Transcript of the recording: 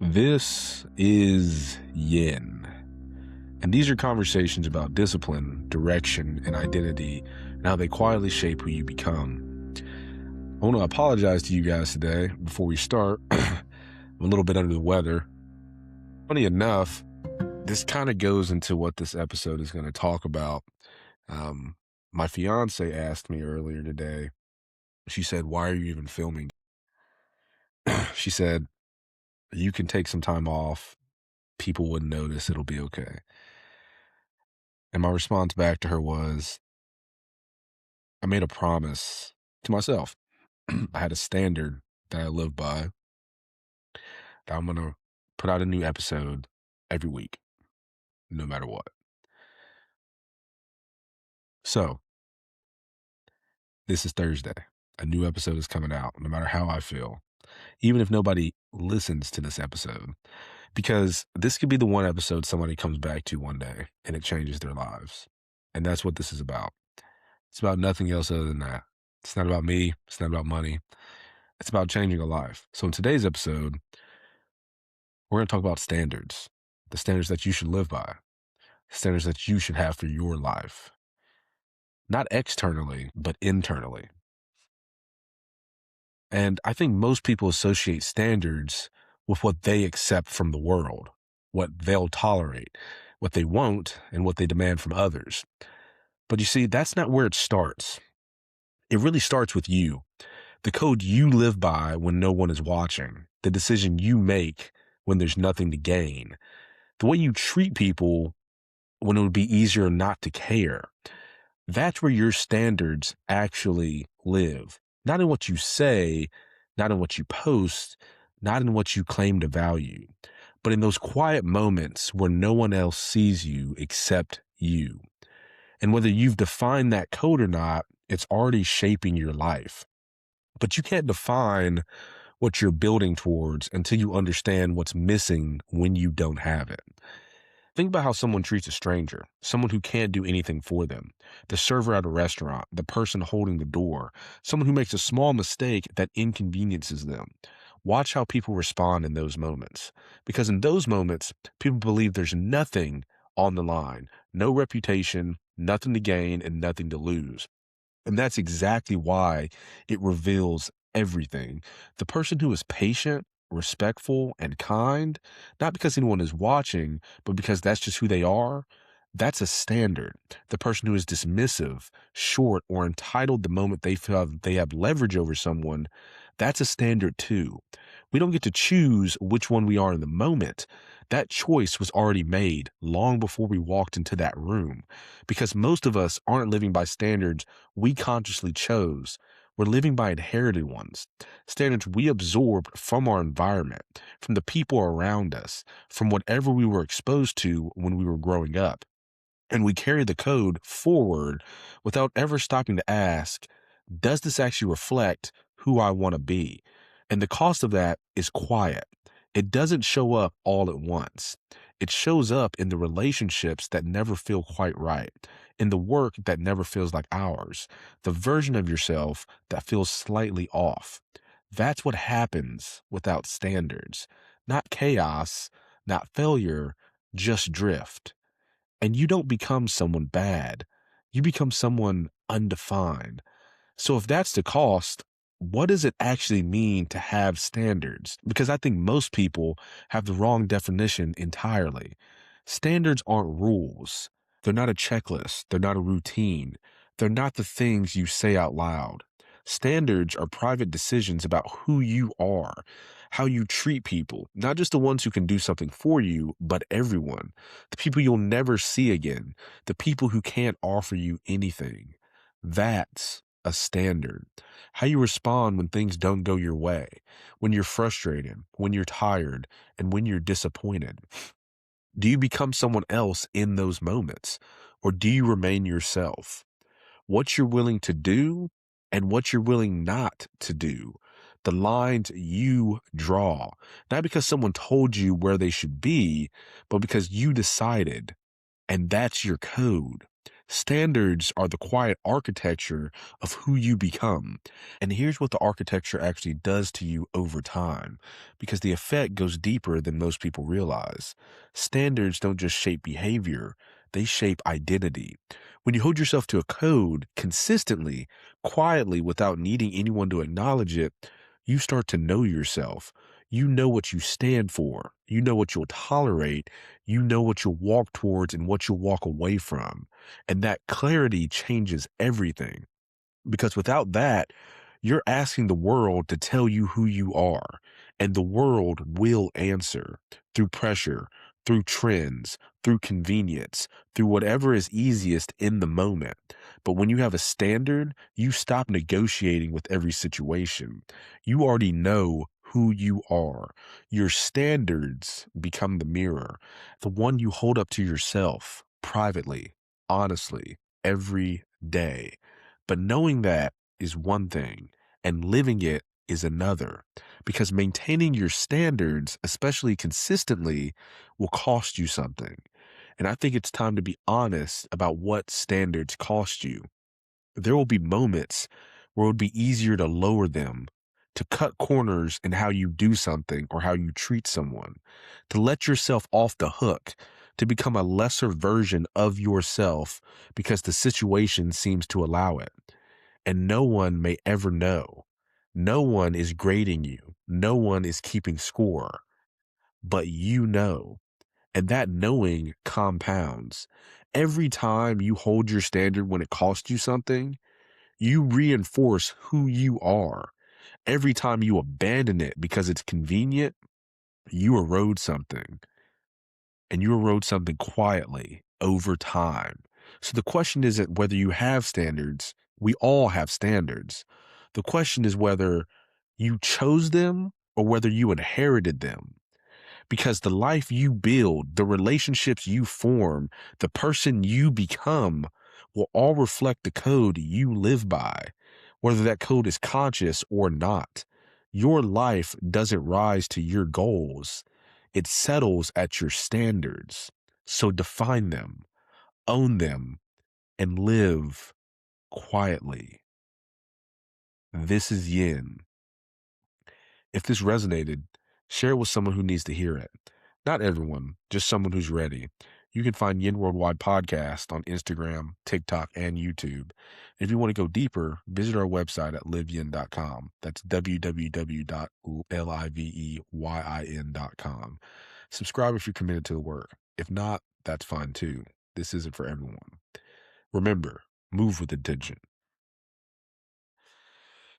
This is Yin, and these are conversations about discipline, direction, and identity, and how they quietly shape who you become. I want to apologize to you guys today before we start. I'm a little bit under the weather. Funny enough, this kind of goes into what this episode is going to talk about. My fiance asked me earlier today, she said, "Why are you even filming?" She said, "You can take some time off. People wouldn't notice. It'll be okay." And my response back to her was, I made a promise to myself. I had a standard that I live by, that I'm going to put out a new episode every week, no matter what. So, this is Thursday. A new episode is coming out, no matter how I feel, even if nobody listens to this episode, because this could be the one episode somebody comes back to one day and it changes their lives. And that's what this is about. It's about nothing else other than that. It's not about me. It's not about money. It's about changing a life. So in today's episode, we're going to talk about standards, the standards that you should live by, standards that you should have for your life, not externally, but internally. And I think most people associate standards with what they accept from the world, what they'll tolerate, what they won't, and what they demand from others. But you see, that's not where it starts. It really starts with you, the code you live by when no one is watching, the decision you make when there's nothing to gain, the way you treat people when it would be easier not to care. That's where your standards actually live. Not in what you say, not in what you post, not in what you claim to value, but in those quiet moments where no one else sees you except you. And whether you've defined that code or not, it's already shaping your life. But you can't define what you're building towards until you understand what's missing when you don't have it. Think about how someone treats a stranger, someone who can't do anything for them, the server at a restaurant, the person holding the door, someone who makes a small mistake that inconveniences them. Watch how people respond in those moments. Because in those moments, people believe there's nothing on the line, no reputation, nothing to gain, and nothing to lose. And that's exactly why it reveals everything. The person who is patient, respectful, and kind, not because anyone is watching, but because that's just who they are, that's a standard. The person who is dismissive, short, or entitled the moment they feel they have leverage over someone, that's a standard too. We don't get to choose which one we are in the moment. That choice was already made long before we walked into that room, because most of us aren't living by standards we consciously chose. We're living by inherited ones, standards we absorbed from our environment, from the people around us, from whatever we were exposed to when we were growing up. And we carry the code forward without ever stopping to ask, does this actually reflect who I want to be? And the cost of that is quiet. It doesn't show up all at once. It shows up in the relationships that never feel quite right, in the work that never feels like ours, the version of yourself that feels slightly off. That's what happens without standards. Not chaos, not failure, just drift. And you don't become someone bad. You become someone undefined. So if that's the cost, what does it actually mean to have standards? Because I think most people have the wrong definition entirely. Standards aren't rules. They're not a checklist. They're not a routine. They're not the things you say out loud. Standards are private decisions about who you are, how you treat people, not just the ones who can do something for you, but everyone, the people you'll never see again, the people who can't offer you anything. That's a standard. How you respond when things don't go your way, when you're frustrated, when you're tired, and when you're disappointed. Do you become someone else in those moments, or do you remain yourself? What you're willing to do and what you're willing not to do. The lines you draw, not because someone told you where they should be, but because you decided, and that's your code. Standards are the quiet architecture of who you become. And here's what the architecture actually does to you over time, because the effect goes deeper than most people realize. Standards don't just shape behavior, they shape identity. When you hold yourself to a code consistently, quietly, without needing anyone to acknowledge it, you start to know yourself. You know what you stand for. You know what you'll tolerate. You know what you'll walk towards and what you'll walk away from. And that clarity changes everything, because without that, you're asking the world to tell you who you are, and the world will answer through pressure, through trends, through convenience, through whatever is easiest in the moment. But when you have a standard, you stop negotiating with every situation. You already know who you are. Your standards become the mirror, the one you hold up to yourself privately, honestly, every day. But knowing that is one thing, and living it is another, because maintaining your standards, especially consistently, will cost you something. And I think it's time to be honest about what standards cost you. There will be moments where it would be easier to lower them, to cut corners in how you do something or how you treat someone, to let yourself off the hook, to become a lesser version of yourself because the situation seems to allow it. And no one may ever know. No one is grading you. No one is keeping score, but you know. And that knowing compounds. Every time you hold your standard when it costs you something, you reinforce who you are. Every time you abandon it because it's convenient, you erode something, and you erode something quietly over time. So the question isn't whether you have standards. We all have standards. The question is whether you chose them or whether you inherited them, because the life you build, the relationships you form, the person you become will all reflect the code you live by, whether that code is conscious or not. Your life doesn't rise to your goals, it settles at your standards. So define them, own them, and live quietly. This is Yin. If this resonated, share it with someone who needs to hear it. Not everyone, just someone who's ready. You can find Yin Worldwide Podcast on Instagram, TikTok, and YouTube. If you want to go deeper, visit our website at liveyin.com. That's www.liveyin.com. Subscribe if you're committed to the work. If not, that's fine too. This isn't for everyone. Remember, move with intention.